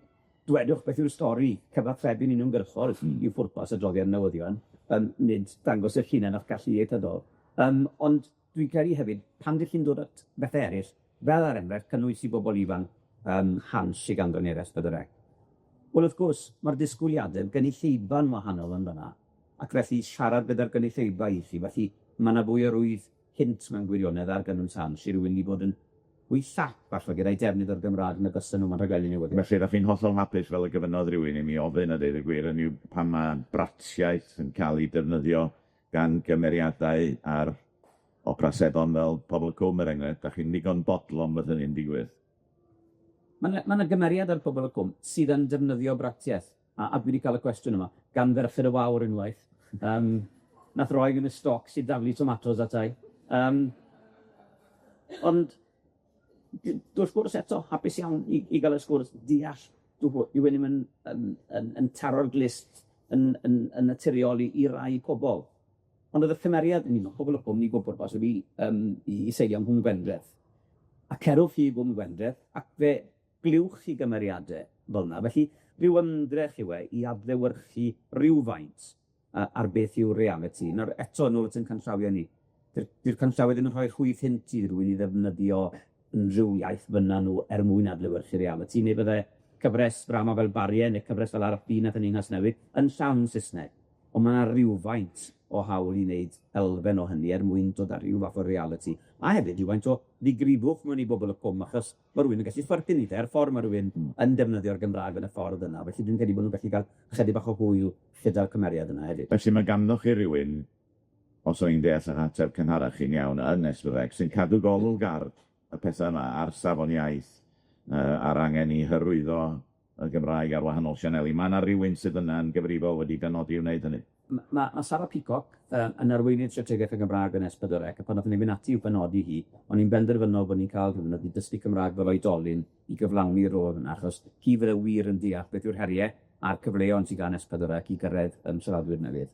dwedwch beth yw'r stori, cyfathrebu'n uniongyrchol yw ffwrpas y droddiad newyddion, nid dangos eich hunain o'ch gallu ieithyddol. Ond dwi'n credu hefyd, pan ydych chi'n dod at bethau eraill, fel ar enghraifft, cynnwys i bobl ifanc hans i ganddo ni'r S4C. Wel, wrth gwrs, mae'r disgwyliadau gynulleidfa'n wahanol yn fyna, ac felly siarad gyda'r gynulleidfa i chi, felly mae yna fwy o rwydd hint mewn gwirionedd ar gynnwys hans i rywun i fod yn fwy llac, falle, gyda'i defnydd o'r Gymraeg yn ogystal nhw mae'n rhaglenni newyddion. Felly, dach chi'n hollol hapus fel y gyfynod rywun i mi ofyn a deud y gwir yn yw pan mae bratiaeth yn cael ei defnyddio gan gymeriadau ar opera seddon fel Pobl Cwm er enghraifft, dach chi'n ddigon bodlon bod hynny'n digwydd. Mae yna gymeriad ar Pobl Cwm sydd yn defnyddio bratiaeth, a dwi wedi cael y cwestiwn yma, gan Ferched y Wawr unwaith. Nath roi yn y stoc sydd daflu tomatos atai. Ond, dwi'n gwrs eto, hapus iawn i gael y sgwrs deall, i wedi yn taro'r glist yn naturiol i rai pobl. Ond oedd y chymeriad yn un o Pobl Cwm ni gwybod bos fi i seilio Nghwm Gwendreth. A cerwch chi i Nghwm Gwendreth, ac fe gliwch chi gymeriadau fel yna. Felly, rhyw ymdrech yw i adlewyrchu rhywfaint ar beth yw'r reality. Nawr, eto, nôl at yn canllawio ni. Di'r canllawia ddim yn rhoi chwyth hint i rhywun i ddefnyddio yn rhyw iaith fyna nhw mwyn adlewyrchu reality. Neu bydde cyfres drama fel Bariau neu cyfres fel Arab nath yn Ninas Newydd yn llawn Saesneg. Ond mae yna rhywfaint o hawl i wneud elfen o hynny mwyn dod ar ryw fath o reality. A hefyd, rhywfaint o ddigrifwch mewn i Bobl y Cwm, achos mae rhywun yn gallu ffyrchu ni ar ffordd mae rhywun yn defnyddio'r Gymraeg yn y ffordd yna. Felly dwi'n credu bod nhw'n gallu cael chydig bach o hwyl gyda'r cymeriad yna hefyd. Felly mae ganddoch chi rywun, os o'n i'n deall yr ateb cynharach chi'n iawn yn S4C, sy'n cadw golwg ar y pethau yma, ar safon iaith, a'r angen i hyrwyddo y Gymraeg ar wahanol sianeli. Mae yna rywun sydd yna'n gyfrifol wedi benodi i wneud hynny. Mae Sarah Peacock yn arweinydd strategaeth y Gymraeg yn S4C, a pan nathon ni fynd ati i'w benodi hi, o'n i'n benderfynol bod ni'n cael gyfnod i dysgu Cymraeg fel oedolyn i gyflawni'r rôl yna, achos hi fydde wir yn deall beth yw'r heriau a'r cyfleon sydd gan S4C i gyrraedd siaradwyr newydd.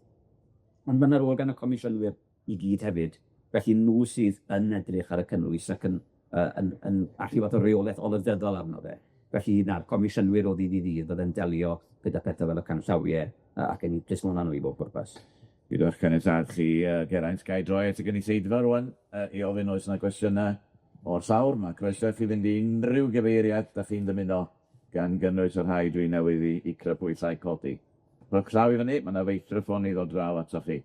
Ond mae yna rôl gan y comisiynwyr i gyd hefyd, felly nhw sydd yn edrych ar y cynnwys ac yn allu fod o reolaeth olygyddol arno fe. Felly na'r comisiynwyr o ddydd i ddydd oedd yn delio gyda pethau fel y canllawiau ac yn ei plismon nhw i bob pwrpas. Gyda'ch caniatad chi, Geraint, gai droi at y gynulleidfa rwan, i ofyn oes yna gwestiynau o'r llawr. Mae croeso i chi fynd i unrhyw gyfeiriad da chi'n dymuno gan gynnwys yr rhai dwi newydd i crybwyll codi. Rhowch llaw i fyny, mae yna feicroffon i ddod draw atoch chi,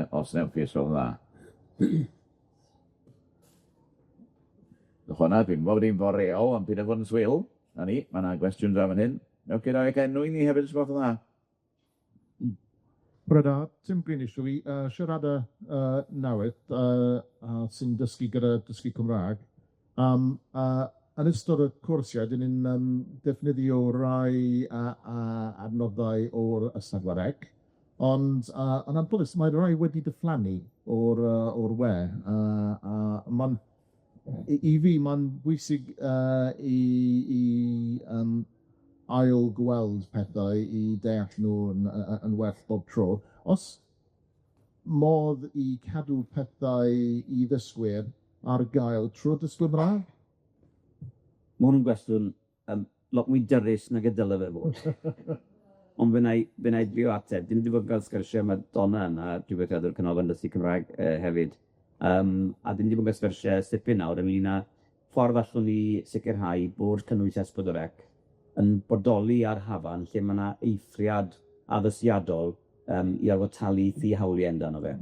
os newch chi ysgol dda. Dych hwnna, dwi'n gwybod bod hi'n foreol, ond bydd e fod yn swil. Na ni, mae yna gwestiwn draw fan hyn. Newch chi roi eich enw i ni hefyd ysgol dda. Bryd a, Tim Green isio fi, siaradau newydd sy'n dysgu gyda dysgu Cymraeg. Yn ystod y cwrsiau, dyn ni'n defnyddio rai adnoddau o'r ystadwareg, ond yn anffodus, mae rai wedi dyfflannu o'r we. I fi, mae'n bwysig i ail gweld pethau i deall nhw yn well bob tro. Os modd i cadw pethau i ddysgwyr ar gael trwy'r dysgwyr Gymraeg? Mae hwn yn gwestiwn lot mwy dyrys nag y dylai fe fod. Ond fe na i drio ateb. Dyn ni wedi bod yn cael sgyrsiau mae Donna yna, dwi'n weithredwr canolfan dysgu Cymraeg hefyd. A dyn ni wedi bod yn cael sgyrsiau sipyn nawr ynglyn â ffordd allwn ni sicrhau bod cynnwys S4C yn bodoli ar hafan lle mae yna eithriad addysgiadol i arfod talu thi hawliau amdano fe.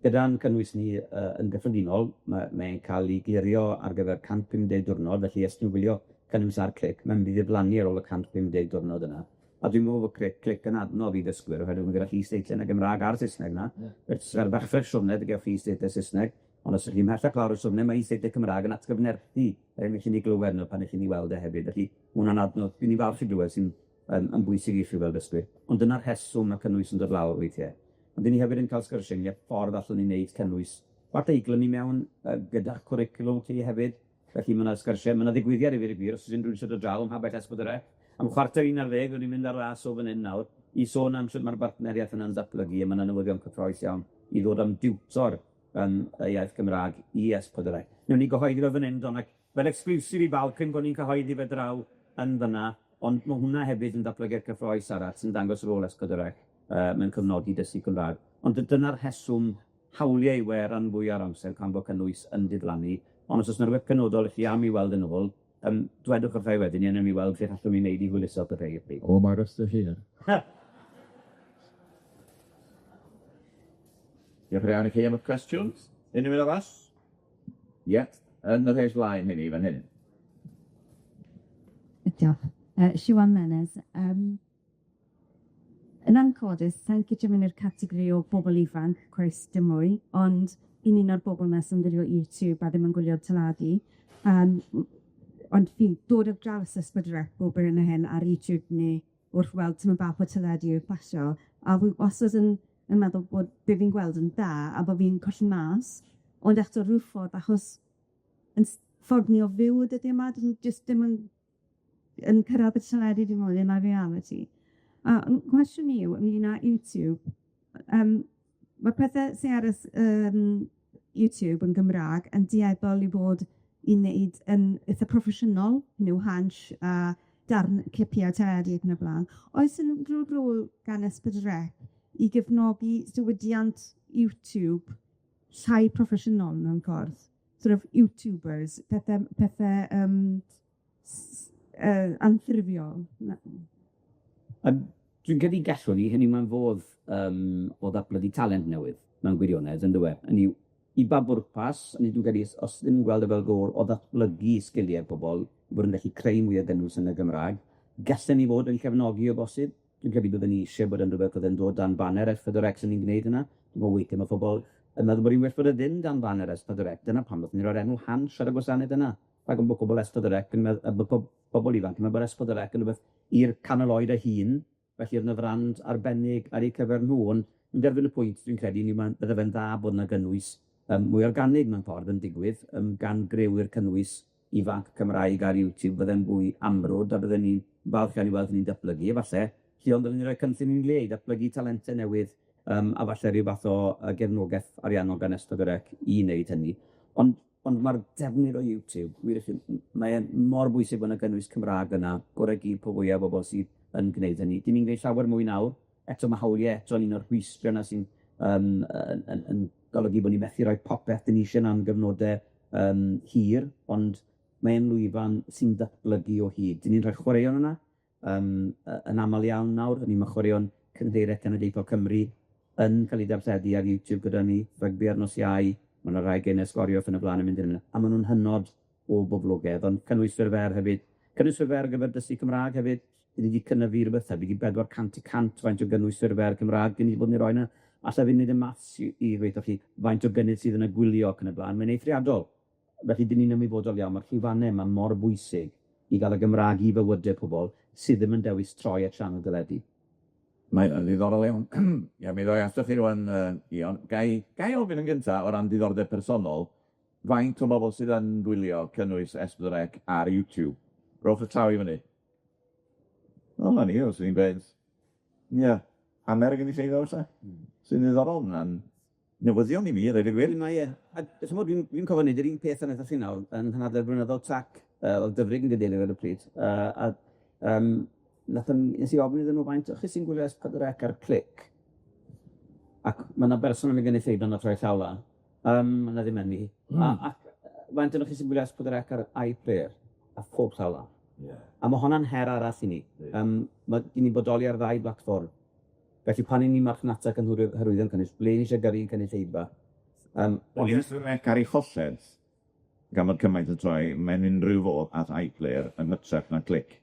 Gyda'n cynnwys ni yn gyffredinol, mae'n cael ei girio ar gyfer 150 diwrnod, felly os dwi'n gwylio cynnwys ar clic, mae'n bydd i ddiflannu ar ôl y 150 diwrnod yna. A dwi'n meddwl bod clic yn adnodd i ddysgwyr, oherwydd mae gyda chi steitlen y Gymraeg a'r Saesneg yna. Ar bach ffres siwrned y gewch chi steitlen Saesneg, ond os ydych chi'n mhellach lawr y siwrned, mae steitlen Cymraeg yn atgyfnerthu er ych chi'n ei glywed nhw pan ych chi'n ei weld e hefyd. Felly, hwnna'n adnodd, dwi'n ei falch i glywed sy'n yn bwysig i chi fel dysgwyr. Ond dyna'r rheswm mae cynnwys yn dod lawr weithiau. Ond dyn ni hefyd yn cael sgyrsiau ni ffordd allwn ni wneud cynnwys. Barteiglo ni mewn gyda'ch cwricwlwm chi hefyd. Felly mae yna sgyrsiau, mae yna ddigwyddiad i fi gwir, os ydyn nhw'n siarad o draw ym Mhabell S4C. Am 11:15, o'n i'n mynd ar ras o fan hyn nawr, i sôn am sut mae'r bartneriaeth yna'n datblygu, a mae yna newyddion cyffroes iawn i ddod am diwtor y iaith Gymraeg i S4C. Newn ni gyhoeddi fe fan hyn, Donna, fel exclusive i Falcon, bod ni'n cyhoeddi fe draw yn fyna, ond mae hwnna hefyd yn datblygu'r cyffroes arall sy'n dangos rôl S4C mewn cyfnodi dysgu Cymraeg. Ond dyna'r rheswm hawliau i wer yn fwy ar amser pan bod cynnwys yn didlannu. Ond os oes yna rhywbeth penodol i chi am i weld yn ôl, dwedwch wrthai wedyn, yn i weld lle allwn ni wneud i hwyluso pethau i chi. O, mae'r rest o hyn. Diolch yn iawn i chi am y cwestiwn. Unrhyw un arall? Ie, yn yr rhes blaen hynny, fan hyn. Diolch. Siwan Menez. Yn anffodus, sa'n gyda mynd i'r categori o bobl ifanc, cwrs dim mwy, ond un o'r bobl nes yn ddilio YouTube a ddim yn gwylio teledu. Ond fi'n dod o draws S4C bob yn hyn ar YouTube ni wrth weld ti'n bach o teledu i'w basio. A fi wastad yn meddwl bod be fi'n gweld yn da a bod fi'n colli mas. Ond eto rhyw ffordd, achos yn ffordd ni o fyw ydy yma, just dim yn cyrraedd y teledu dim ond yn a reality. A cwestiwn i yw, ynglyn â YouTube, mae pethau sy'n ar YouTube yn Gymraeg yn dieddol i bod i wneud yn eitha proffesiynol, hans a darn cipiau teledu ac yn y blaen. Oes yn rhyw rôl gan S4C i gefnogi diwydiant YouTube llai proffesiynol mewn corff? Sort of YouTubers, pethau anffurfiol. Dwi'n credu gallwn ni, hynny mae'n fodd o ddatblygu talent newydd mewn gwirionedd, yn dweud. I ba bwrpas, dwi'n credu, os ddim yn gweld y fel gôl o ddatblygu sgiliau pobl, bod yn gallu creu mwy o gynnwys yn y Gymraeg, gallen ni fod yn cefnogi o bosib. Dwi'n credu byddwn ni eisiau bod yn rhywbeth oedd yn dod dan banner S4C yn ni'n gwneud yna. Dwi'n meddwl weithio, mae pobl yn meddwl bod ni'n well bod y ddim dan banner S4C. Dyna pam bod ni'n rhoi'r enw hans ar y gwasanaeth yna. Ac yn bod pobl S4C, pobl ifanc, yn meddwl bod S4C yn rhywbeth i'r canol oed y hun, felly oedd yna frand arbennig ar ei cyfer nhw, ond yn derbyn y pwynt, dwi'n credu, bydde fe'n dda bod yna gynnwys mwy organig mewn ffordd yn digwydd, gan greu'r cynnwys ifanc Cymraeg ar YouTube, bydde'n fwy amrwd, a bydden ni'n falch gan i weld ni'n datblygu, efallai, lle ond ni'n rhoi cynllun i'n le i datblygu talentau newydd, a falle rhyw fath o gefnogaeth ariannol gan S4C i wneud hynny. Ond mae'r defnydd o YouTube, mae'n mor bwysig bod yna gynnwys Cymraeg yna, goregu po fwyaf o bobl sydd yn gwneud hynny. Dim i'n gwneud llawer mwy nawr, eto mae hawliau eto un o'r rhwystrio yna sy'n yn golygu bod ni methu rhoi popeth dyn ni eisiau am gyfnodau hir, ond mae'n lwyfan sy'n datblygu o hyd. Dyn ni'n rhoi chwaraeon yna, yn aml iawn nawr, ni mae chwaraeon Cynghreiriaeth Cenedlaethol Cymru yn cael ei darlledu ar YouTube gyda ni, rygbi ar nos Iau, mae yna rai gene sgorio yn y blaen yn mynd i'n yna, a maen nhw'n hynod o boblogaidd, ond cynnwyswyr fer hefyd, cynnwyswyr fer ar gyfer dysgu Cymraeg hefyd, dyn ni wedi cynyddu rhywbeth tebyg i 400% faint o gynnwyswyr fer Cymraeg, dyn ni wedi bod yn ei roi yna, alla fi'n neud y maths i ddweud chi, faint o gynnydd sydd yn y gwylio ac yn y blaen, mae'n eithriadol. Felly, dyn ni'n ymwybodol iawn, mae'r llwyfannau yma mor bwysig i gael y Gymraeg i fywydau pobl sydd ddim yn dewis troi at sianel dyledu. Mae'n ddiddorol iawn. Ia, mi ddoi atach chi rwan, Ion. Gai ofyn yn gyntaf o ran diddordeb personol, faint o bobl sydd yn gwylio cynnwys S4C ar YouTube? Rowch y taw i fyny. O, na ni, os ydyn ni'n beth. Ia, hanner yn gynulleidfa oes e? Sy'n ddiddorol yna'n newyddion i mi, rhaid i gwir. Mae e. Fi'n cofio nid yr un peth yn eithaf chi nawr, yn hynadau'r blynyddol tac, o dyfrig yn gydaelu ar y pryd. Nes i ofyn iddyn nhw faint, chi sy'n gwylio S4C ar clic? Ac mae yna berson yn y gynulleidfa yn y troi llawla. Mae yna ddim enni. Ac faint yna chi sy'n gwylio S4C ar iPlayer, a phob llawla. A mae hwnna'n her arall i ni. Mae i ni bodoli ar ddau platfform. Felly pan i ni marchnata hyrwyddion cynnwys, ble ni eisiau gyrru yn cynulleidfa. Ond S4C ar ei cholled, gan bod cymaint yn troi, mae'n unrhyw fodd at iPlayer yn hytrach na clic.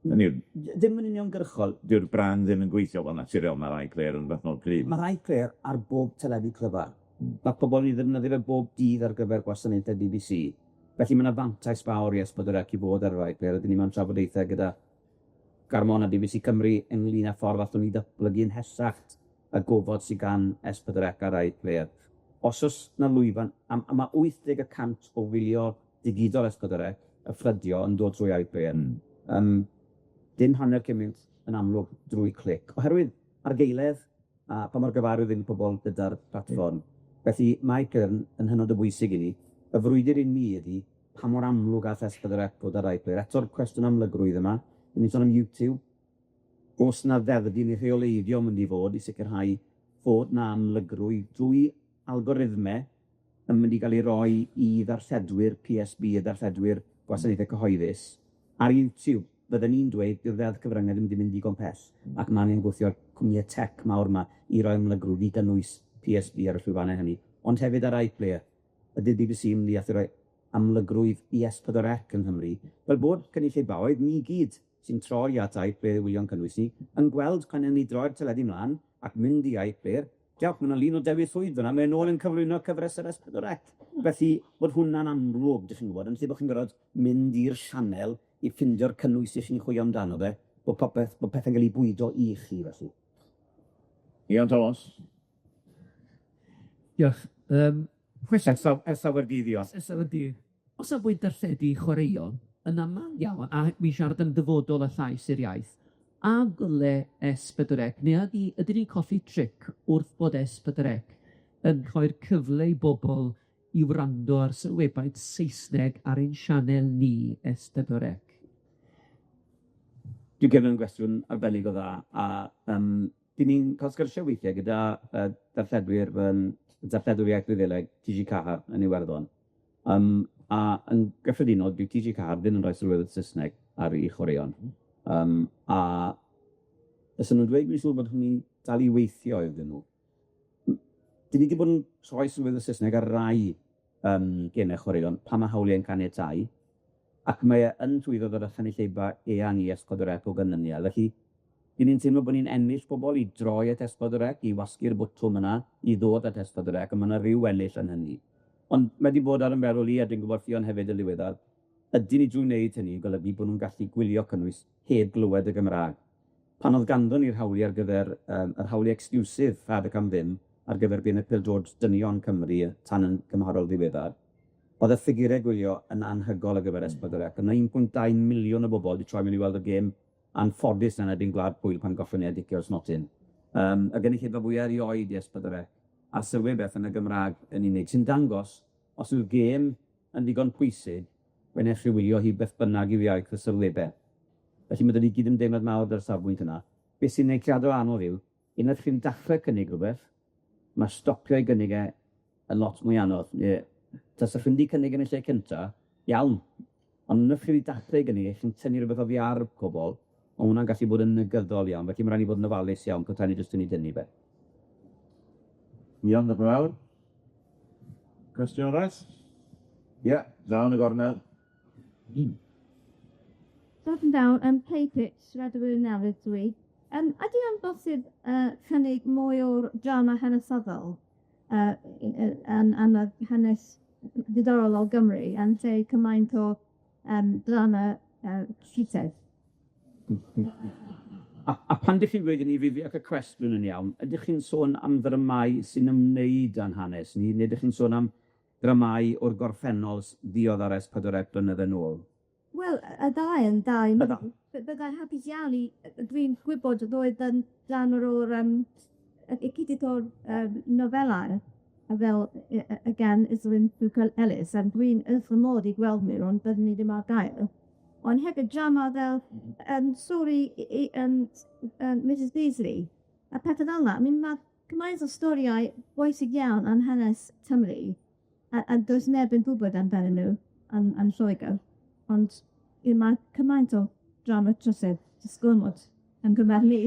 Ddim yn uniongyrchol. Dyw'r brand ddim yn gweithio fel naturiol, mae'r iPlayer yn beth nôl gryf. Mae'r iPlayer ar bob teledu clyfar. Mae pobl yn ddefnyddio fe bob dydd ar gyfer gwasanaethau BBC. Felly mae yna fantais fawr i S4C i fod ar yr iPlayer. Ydyn ni mewn trafodaethau gyda Garmon a BBC Cymru ynglyn â ffordd allwn ni datblygu yn hesach y gofod sydd gan S4C ar iPlayer. Os oes na lwyfan, a mae 80% o wylio digidol S4C, y ffrydio, yn dod trwy iPlayer. Dim hanner cymaint yn amlwg drwy clic. Oherwydd argeiledd a pa mor gyfarwydd yn pobl gyda'r platfform. Felly mae iPlayer yn hynod o bwysig i ni. Y frwydr un mi ydi pa mor amlwg all S4C bod ar iPlayer. Eto'r cwestiwn amlygrwydd yma, ni'n sôn am YouTube. Os na ddeddfu ni rheoleiddio mynd i fod i sicrhau fod na amlygrwydd drwy algoritmau yn mynd i gael ei roi i ddarlledwyr PSB, y ddarlledwyr gwasanaethau cyhoeddus ar YouTube. Bydden ni'n dweud, yw'r ddeddf cyfryngau ddim wedi mynd digon pell, ac mae ni'n gwthio'r cwmnïau tech mawr yma i roi ymlygrwydd i gynnwys PSB ar y llwyfannau hynny. Ond hefyd ar iPlayer, ydy BBC yn mynd i rhoi amlygrwydd i S4C yng Nghymru, fel bod cynulleidfaoedd ni gyd sy'n troi at iPlayer wylio'n cynnwys ni, yn gweld pan ni droi'r teledu mlaen ac mynd i iPlayer, diolch, mae'n lun o dewis llwyd fyna, mae'n ôl yn cyflwyno cyfres yr S4C. Felly, bod hwnna'n amlwg, dych chi'n gwybod, yn lle bod chi'n gorfod mynd i'r sianel i ffindio'r cynnwys i chi'n chwilio amdano fe, bod pethau'n cael ei bwydo i chi, felly. Ion Thomas. Diolch. Ers awyr dyddio. Os yw bwyd darlledu chwaraeon, yn aml iawn, a mi siarad yn dyfodol a llais i'r iaith, a gyle S4C, neu ydy ni'n colli tric wrth bod S4C yn rhoi'r cyfle i bobl i wrando ar sylwebaeth Saesneg ar ein sianel ni S4C. Dwi'n gefn yn gwestiwn arbennig o dda, a dyn ni'n cael sgyrsiau weithiau gyda darlledwyr iaith Wyddeleg, TG Cahar yn Iwerddon. A yn gyffredinol, dyw TG Cahar ddim yn rhoi sylweddau Saesneg ar ei chwaraeon. A ys nhw'n dweud, dwi'n siŵr bod hwnni'n dal i weithio iddyn nhw. Dyn ni wedi bod yn rhoi sylweddau Saesneg ar rai gennych chwaraeon, pa mae hawliau'n caniatáu, ac mae yn trwyddo ar y chynulleidfa eang i S4C o gynnyniad. Felly, dyn ni'n teimlo bod ni'n ennill pobl i droi at S4C, i wasgu'r bwtwm yna, i ddod at S4C, a mae yna ryw ennill yn hynny. Ond mae wedi bod ar yn meddwl i, a dwi'n gwybod Ffion hefyd yn ddiweddar, ydyn ni drwy wneud hynny, golygu bod nhw'n gallu gwylio cynnwys heb glywed y Gymraeg. Pan oedd ganddon ni'r hawliau ar gyfer, yr hawliau exclusive rhad ac am ddim, ar gyfer be'n y pêl-drod dynion Cymru tan yn gymharol ddiweddar, oedd y ffigurau gwylio yn anhygol ar gyfer S4C. Yna 1.2 miliwn o bobl wedi troi mewn i weld y gêm anffodus na dyn gwlad pwyl pan goffwn ni edicio'r snotyn. Y gynulleidfa fwyaf erioed i S4C, a sylwi beth yn y Gymraeg yn unig, sy'n dangos os yw'r gêm yn ddigon pwysig, fe'n eich rhywylio hi beth bynnag i'w iaith y sylwebau. Felly mae dyn ni gyd yn deimlad mawr ar safbwynt yna. Beth sy'n neud creado anodd yw, unwaith chi'n dechrau cynnig rhywbeth, ma' stopio ei gynnig e yn lot mwy anodd. Tasa chi'n di cynnig yn y lle cynta, iawn. Ond yn chi wedi dathlu ei gynnig, chi'n tynnu rhywbeth oddi ar pobl, ond hwnna'n gallu bod yn negyddol iawn, felly mae'n rhaid i fod yn ofalus iawn, petai ni jyst yn ei dynnu fe. Ion, ddech yn fawr. Cwestiwn oes? Ie, draw yn y gornel. Doedd yn dawn, pay pitch, siaradwyr newydd dwi. Ydy o'n bosib cynnig mwy o'r drama hanesyddol yn y hanes diddorol o Gymru, yn lle cymaint o drama llitedd? A pan ydych chi'n gweud i ni fi ac y cwestiwn yn iawn, ydych chi'n sôn am ddramau sy'n ymwneud â'n hanes ni, neu ydych chi'n sôn am dramau o'r gorffennol ddiod ar S4C blynedd yn ôl? Wel, y ddau yn dau. Byddai'n hapus iawn i, dwi'n gwybod roedd yn rhan o'r y cydyd o'r nofelau, a fel gan Islwyn Bwcal Ellis, a dwi'n wrth fy modd i gweld mi, ond byddwn ni ddim ar gael. Ond hefyd drama fel stori Mrs Beasley, a pethau fel yna. Mae cymaint o storiau bwysig iawn yn hanes Cymru, a does neb yn gwybod amdanyn nhw yn Lloegr. Ond mae cymaint o drama trysedd, disgwylmod yn gymryd ni.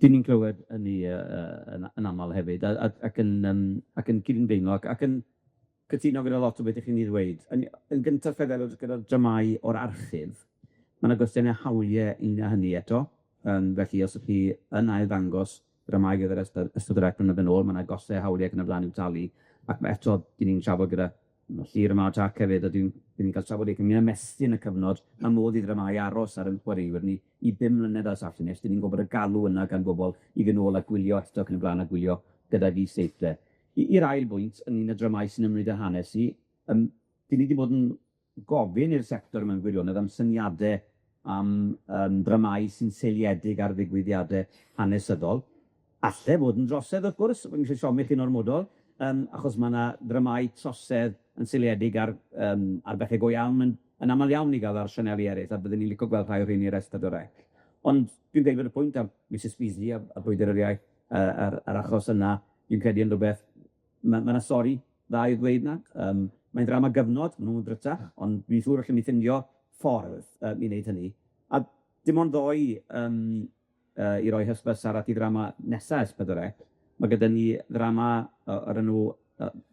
Dyn ni'n clywed hynny yn aml hefyd, ac yn cydymdeimlo, ac yn cytuno gyda lot o beth ych chi'n ei ddweud. Yn gyntaf feddelwyd gyda'r dramau o'r archif, mae yna gwestiynau hawliau un a hynny eto. Felly, os ydych chi yn ail ddangos dramau gyda'r S4C blynedd yn ôl, mae yna gostau hawliau ac yn y blaen i'w talu. Ac eto, dyn ni'n trafod gyda llir yma o tac hefyd, a dyn ni'n cael trafod eich yn ymestyn y cyfnod a modd i dramau aros ar y chwaraewyr ni i 5 mlynedd as allan nes. Dyn ni'n gwybod y galw yna gan bobl i fynd ôl a gwylio eto ac yn y blaen a gwylio gyda fi seithde. I'r ail bwynt, yn un o dramau sy'n ymwneud â hanes i, dyn ni wedi bod yn gofyn i'r sector mewn gwirionedd am syniadau am dramau sy'n seiliedig ar ddigwyddiadau hanesyddol. Alle fod yn drosedd, wrth gwrs, yn gallu siomi chi'n ormodol, achos mae yna dramau trosedd yn seiliedig ar bethau go iawn, yn aml iawn i gael ar Sianeli eraill, a byddwn ni'n licio gweld rhai o'r rheini ar S4C. Ond dwi'n deud bod y pwynt am Mrs Beasley a Bwydyr yr Iaith ar achos yna, dwi'n credu yn rhywbeth, mae yna stori dda i ddweud yna. Mae'n drama gyfnod, maen nhw'n dryta, ond dwi'n siŵr allan ni ffindio ffordd i wneud hynny. A dim ond ddoi i roi hysbysar at i drama nesaf S4C. Mae gyda ni ddrama o'r enw,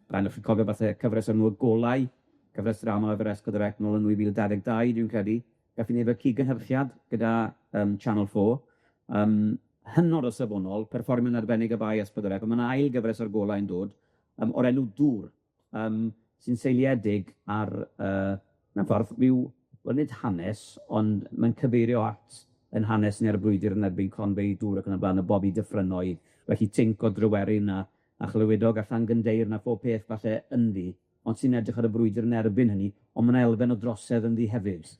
rhaid chi'n cofio falle cyfres o'r enw Golau, cyfres drama o'r S4C nôl yn 2022, dwi'n credu. Gaffi ni efo cyd-gynhyrchiad gyda Channel 4. Hynod o safonol, perfformio'n arbennig y bai S4C, ond mae yna ail gyfres o'r Golau yn dod, o'r enw Dŵr, sy'n seiliedig ar, mewn ffordd, wel nid hanes, ond mae'n cyfeirio at yn hanes ni ar y brwydr yn erbyn cronfeydd dŵr ac yn y blaen y Bobi Dyffrynnoedd, felly tinc o drywerin a chlywedog a Llangynddeir na phob peth falle ynddi, ond sy'n edrych ar y brwydr yn erbyn hynny, ond mae'n elfen o drosedd ynddi hefyd.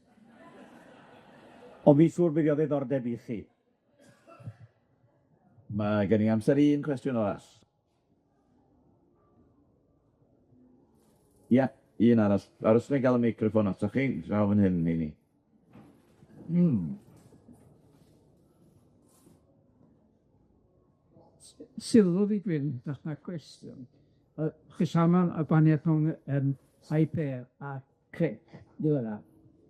Ond fi'n siŵr bydd o ddiddordeb i chi. Mae gen i amser un cwestiwn arall. Ie, un arall. Ar ys ni'n gael y meicroffon ato chi, draw fan hyn i ni. Sylw fi dwi'n ddechrau cwestiwn. Chysaman a baniad rhwng iPad a cric, dwi'n yna.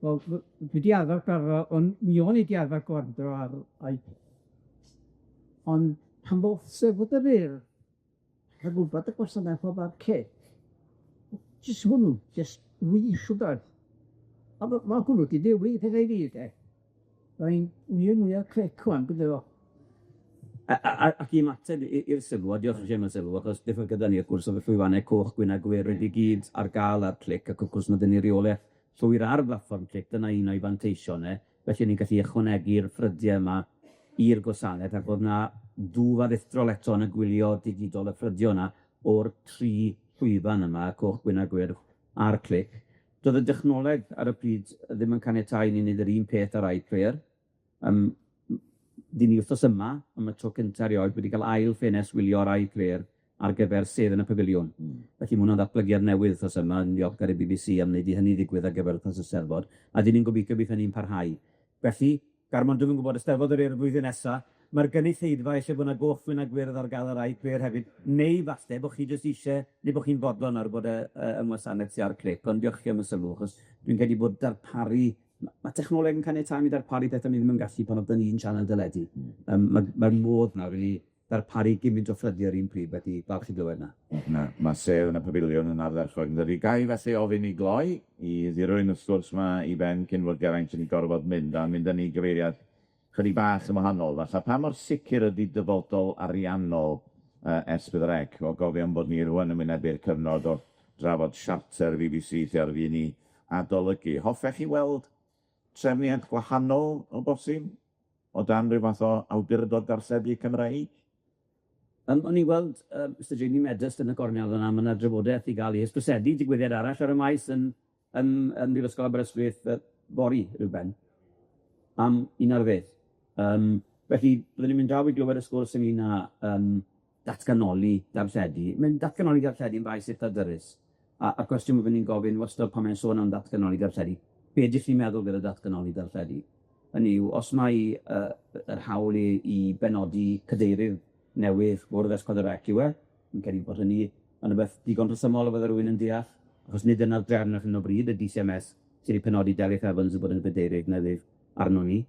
Wel, dwi wedi arfer gorfod, ond mi o'n i wedi arfer gwrando ar iPad. Ond pan bod sefyd y fyr, a gwybod y gwasanaeth o'r cric, jyst hwnnw, jyst wych o dod. A mae hwnnw wedi newid hynny fi, de. Mae'n mwy o cric hwan, gyda fo. Ac i ymateb i'r sylw, a diolch yn siarad sylw, achos beth oedd gyda ni, wrth gwrs, oedd y llwyfannau coch, gwyn a gwir wedi gyd ar gael ar clic, ac wrth gwrs mae dyn ni reolaeth llwyr ar blatfform clic, dyna un o'i fanteision, felly ni'n gallu ychwanegu'r ffrydiau yma i'r gwasanaeth, ac oedd yna dwf addithrol eto yn y gwylio digidol y ffrydio yna o'r 3 llwyfan yma, coch, gwyn a gwir a'r clic. Doedd y dechnoleg ar y pryd ddim yn caniatáu ni wneud yr un peth ar iPlayer. Dyn ni wrthos yma, am y tro cyntaf erioed, wedi cael ail ffenest wylio ar iPlayer ar gyfer sedd yn y pafiliwn. Felly mae hwnna'n ddatblygiad newydd wrthos yma, yn ddiolchgar i BBC am wneud i hynny ddigwydd ar gyfer wrthos y Steddfod, a dyn ni'n gobeithio bydd hynny'n parhau. Felly, gar mond dwi'n gwybod y Steddfod yr flwyddyn nesaf, Mae'r gynulleidfa eisiau bod yna goch fwy na gwyrdd ar gael yr ai gwir hefyd, neu falle bod chi jyst eisiau, neu bod chi'n fodlon ar bod y ymwasanaeth sy'n ar clip, ond diolch chi am y sylw, achos dwi'n credu bod darparu, mae technoleg yn caniatáu i darparu pethau ni ddim yn gallu pan oedd ni'n sianel dyledu. Mae'r modd nawr i darparu gymaint o ffrydiau ar un pryd wedi falch i glywed na. Mae sef yn y pafiliwn yn ardderchog. Yn dydi gai felly ofyn i gloi, i ddilyn y sgwrs yma i ben cyn fod Geraint yn ei gorfod mynd, a mynd â ni gyfeiriad chydig bach yn wahanol. Falle pa mor sicr ydi dyfodol ariannol S4C, o gofio am bod ni rwan yn wynebu'r cyfnod o drafod siarter BBC lle ar fi ni adolygu. Hoffech chi weld trefniad gwahanol o bosib o dan rhyw fath o awdurdod darlledu Cymraeg? O'n i weld Mr Jamie Medest yn y gornel yna, mae yna drafodaeth i gael ei hysbysedu digwyddiad arall ar y maes yn Brifysgol Aberystwyth bori rhywben am un ar ddeg. Felly, byddwn ni'n mynd draw i glywed y sgwrs ynglyn â datganoli darlledu. Mae'n datganoli darlledu yn faes eitha dyrys. A'r cwestiwn byddwn ni'n gofyn wastad pan mae'n sôn am datganoli darlledu. Be ydych chi'n meddwl gyda datganoli darlledu? Hynny yw, os mae yr hawl i benodi cadeirydd newydd Bwrdd S4C yw fi'n credu bod hynny yn beth digon rhesymol o fydde rhywun yn deall, achos nid yna'r drefn ar hyn o bryd, y DCMS sydd wedi penodi Geraint Evans yn bod yn bedeirydd newydd arno ni.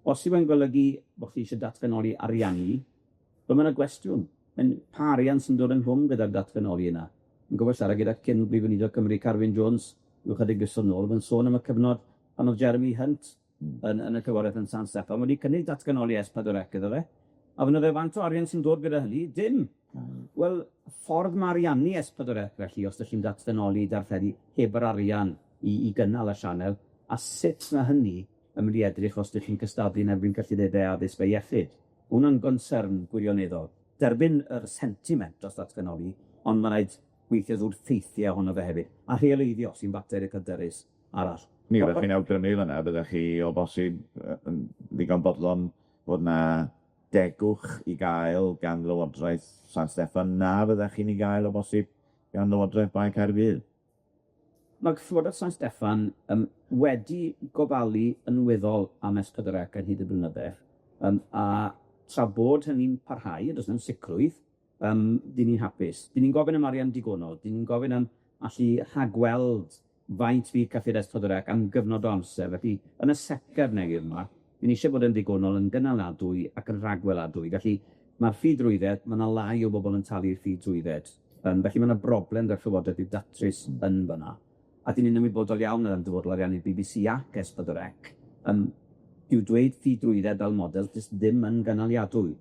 Os yw e'n golygu bod chi eisiau datganoli ariannu, wel mae yna gwestiwn. Pa arian sy'n dod yn hwm gyda'r datganoli yna? Yn gofio siarad gyda cyn Brif Weinidog Cymru Carwyn Jones, yw chydig gysol nôl, fy'n sôn am y cyfnod pan oedd Jeremy Hunt yn y cyforiaeth yn San Steffan, wedi cynnig datganoli S4C iddo fe. A fy'n oedd e fant o arian sy'n dod gyda hynny? Dim. Wel, ffordd mae ariannu S4C felly, os ydych chi'n datganoli darlledu heb yr arian i gynnal y sianel, a sut mae hynny yn mynd i edrych os ydych chi'n cystadlu yn erbyn cyllidebau addysg a iechyd. Hwna'n gonsern gwirioneddol. Derbyn yr sentiment dros datganoli, ond mae'n rhaid weithio ddod ffeithiau ohono fe hefyd. A rheoleiddio sy'n bater y cydyrus arall. Ni fyddech chi'n awgrymu yna, byddech chi o bosib yn ddigon bodlon bod na degwch i gael gan Lywodraeth San Steffan, na fyddech chi'n i gael o bosib gan Lywodraeth Bae Caerdydd? Mae Llywodraeth San Steffan wedi gofalu yn weddol am S4C yn hyd y blynyddoedd, a tra bod hynny'n parhau, a does yna'n sicrwydd, dyn ni'n hapus. Dyn ni'n gofyn am arian digonol, dyn ni'n gofyn am allu rhagweld faint fydd cyffred S4C am gyfnod o amser. Felly, yn y second newydd yma, dyn ni eisiau bod yn digonol yn gynaladwy ac yn rhagweladwy. Felly, mae'r ffydd-drwydded, mae yna lai o bobl yn talu'r ffydd-drwydded. Felly, mae yna broblem da'r Llywodraeth i'w datrys yn fyna. A dyn ni'n ymwybodol iawn yn dyfodol ariannu'r BBC ac S4C. Yw dweud ffydd-drwydded fel model, jyst ddim yn gynaliadwy.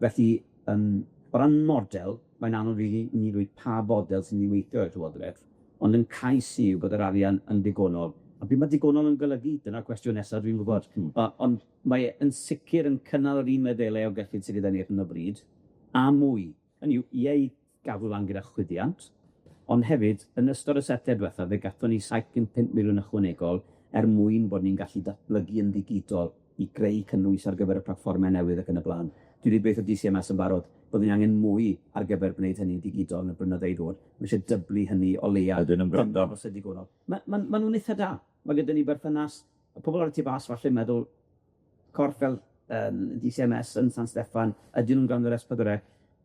Felly, o ran model, mae'n anodd i ni ddweud pa bodel sy'n ei weithio i'r Llywodraeth, ond yn cais yw bod yr arian yn digonol. A beth mae digonol yn golygu? Dyna'r cwestiwn nesaf dwi'n gwybod. Ond mae yn sicr yn cynnal yr un meddylau o gellid sydd gyda ni ar hyn o bryd, a mwy. Hynny yw, i ei gafel lan gyda chwyddiant, ond hefyd, yn ystod y setau diwethaf, fe gathon ni 7.5 miliwn ychwanegol mwyn bod ni'n gallu datblygu yn ddigidol i greu cynnwys ar gyfer y platfformau newydd ac yn y blaen. Dwi wedi beth o DCMS yn barod, bod ni angen mwy ar gyfer gwneud hynny digidol yn y blynyddoedd ddod. Mae eisiau dyblu hynny o leia. Ydyn nhw'n gwrando. Mae nhw'n eitha da. Mae gyda ni berthynas, y pobl ar y tu bas falle meddwl, corff fel DCMS yn San Steffan, ydyn nhw'n gwrando ar S4C.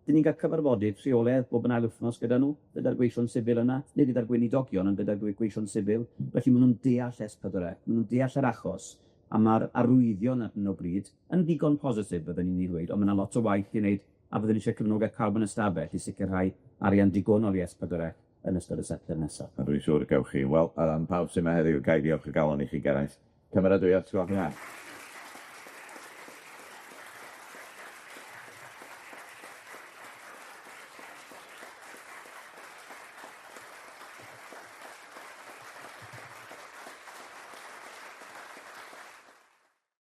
Dyn ni'n cael cyfarfodydd rheolaidd bob yn ail wythnos gyda nhw, gyda'r gweision sifil yna, nid gyda'r gweinidogion, ond gyda'r gweision sifil. Felly maen nhw'n deall S4C, maen nhw'n deall yr achos, a mae'r arwyddion ar hyn o bryd yn digon positif, byddwn ni'n ei ddweud, ond mae yna lot o waith i wneud, a byddwn ni eisiau cefnogaeth carbon ystafell i sicrhau arian digonol i S4C yn ystod y setler nesaf. A dwi'n siŵr y gewch chi. Wel, am pawb sy'n yma heddiw, gai diolch o galon i chi, Geraint. Cymeradwyaeth, sgwach yn